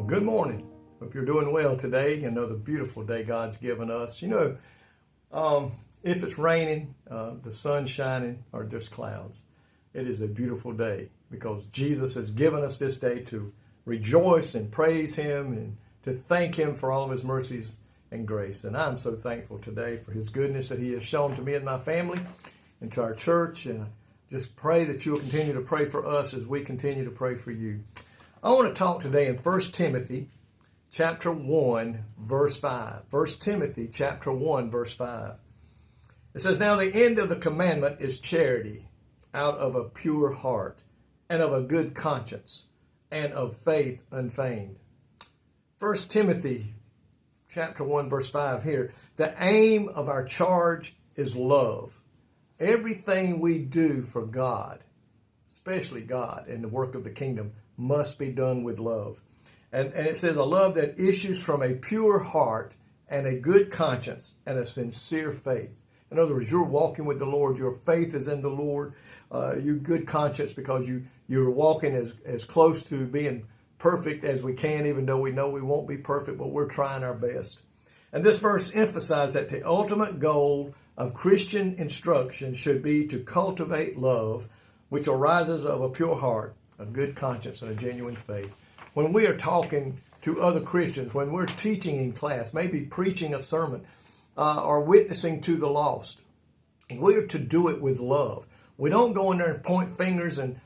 Well, good morning. Hope you're doing well today. Another beautiful day God's given us. If it's raining, the sun's shining, or just clouds, it is a beautiful day because Jesus has given us this day to rejoice and praise Him and to thank Him for all of His mercies and grace. And I'm so thankful today for His goodness that He has shown to me and my family and to our church. And I just pray that you will continue to pray for us as we continue to pray for you. I want to talk today in 1 Timothy chapter 1, verse 5. 1 Timothy chapter 1, verse 5. It says, "Now the end of the commandment is charity, out of a pure heart, and of a good conscience, and of faith unfeigned." 1 Timothy chapter 1, verse 5 here. The aim of our charge is love. Everything we do for God, especially God and the work of the kingdom, must be done with love. And it says a love that issues from a pure heart and a good conscience and a sincere faith. In other words, you're walking with the Lord. Your faith is in the Lord. Your good conscience because you're walking as close to being perfect as we can, even though we know we won't be perfect, but we're trying our best. And this verse emphasized that the ultimate goal of Christian instruction should be to cultivate love, which arises of a pure heart, a good conscience, and a genuine faith. When we are talking to other Christians, when we're teaching in class, maybe preaching a sermon, or witnessing to the lost, we're to do it with love. We don't go in there and point fingers and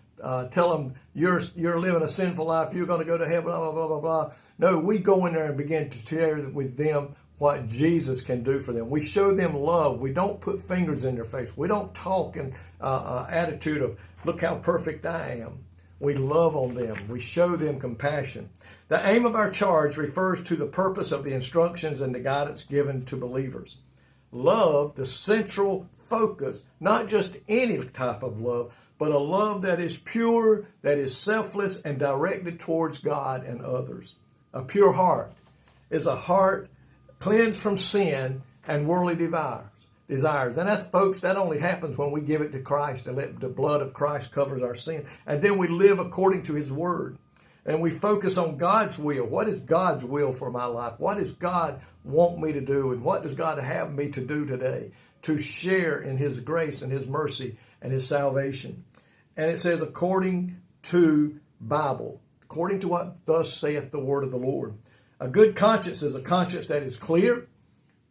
tell them you're living a sinful life, you're going to go to heaven, blah, blah, blah, blah, blah. No, we go in there and begin to share with them what Jesus can do for them. We show them love. We don't put fingers in their face. We don't talk in attitude of, look how perfect I am. We love on them. We show them compassion. The aim of our charge refers to the purpose of the instructions and the guidance given to believers. Love, the central focus, not just any type of love, but a love that is pure, that is selfless, and directed towards God and others. A pure heart is a heart cleansed from sin and worldly desires. And that's, folks, that only happens when we give it to Christ and let the blood of Christ covers our sin. And then we live according to His word. And we focus on God's will. What is God's will for my life? What does God want me to do? And what does God have me to do today? To share in His grace and His mercy and His salvation. And it says according to Bible, according to what thus saith the word of the Lord. A good conscience is a conscience that is clear,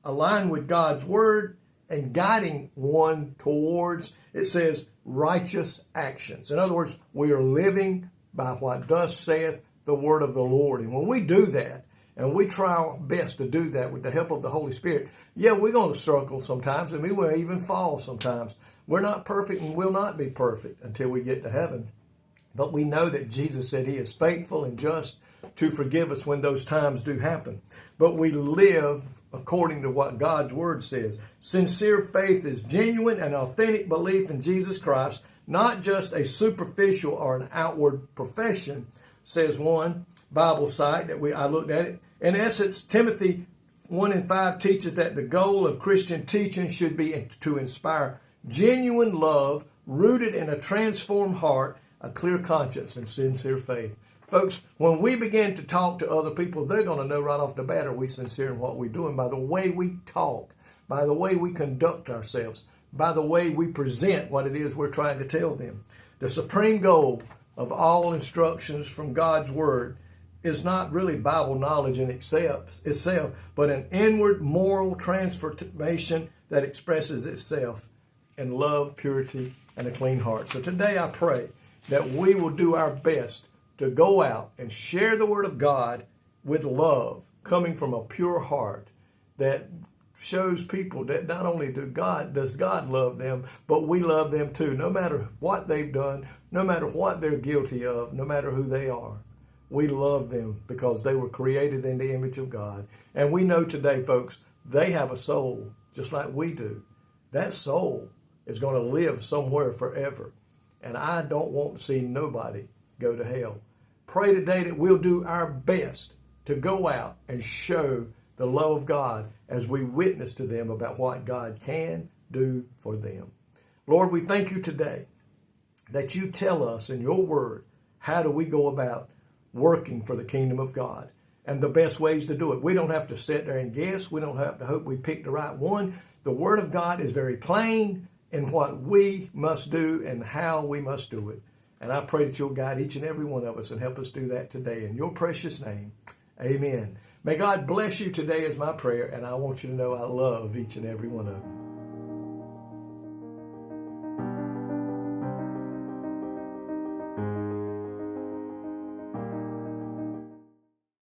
aligned with God's word, and guiding one towards, it says, righteous actions. In other words, we are living by what thus saith the word of the Lord. And when we do that, and we try our best to do that with the help of the Holy Spirit, yeah, we're going to struggle sometimes, and we will even fall sometimes. We're not perfect and will not be perfect until we get to heaven. But we know that Jesus said He is faithful and just to forgive us when those times do happen. But we live according to what God's word says. Sincere faith is genuine and authentic belief in Jesus Christ, not just a superficial or an outward profession, says one Bible site that I looked at it. In essence, Timothy 1:5 teaches that the goal of Christian teaching should be to inspire genuine love rooted in a transformed heart, a clear conscience, and sincere faith. Folks, when we begin to talk to other people, they're going to know right off the bat, are we sincere in what we're doing by the way we talk, by the way we conduct ourselves, by the way we present what it is we're trying to tell them. The supreme goal of all instructions from God's word is not really Bible knowledge in itself, but an inward moral transformation that expresses itself in love, purity, and a clean heart. So today I pray that we will do our best to go out and share the word of God with love, coming from a pure heart that shows people that not only does God love them, but we love them too. No matter what they've done, no matter what they're guilty of, no matter who they are, we love them because they were created in the image of God. And we know today, folks, they have a soul just like we do. That soul is going to live somewhere forever. And I don't want to see nobody go to hell. Pray today that we'll do our best to go out and show the love of God as we witness to them about what God can do for them. Lord, we thank you today that you tell us in your word, how do we go about working for the kingdom of God? and the best ways to do it. We don't have to sit there and guess. We don't have to hope we pick the right one. The Word of God is very plain in what we must do and how we must do it. And I pray that you'll guide each and every one of us and help us do that today. In your precious name, amen. May God bless you today is my prayer, and I want you to know I love each and every one of you.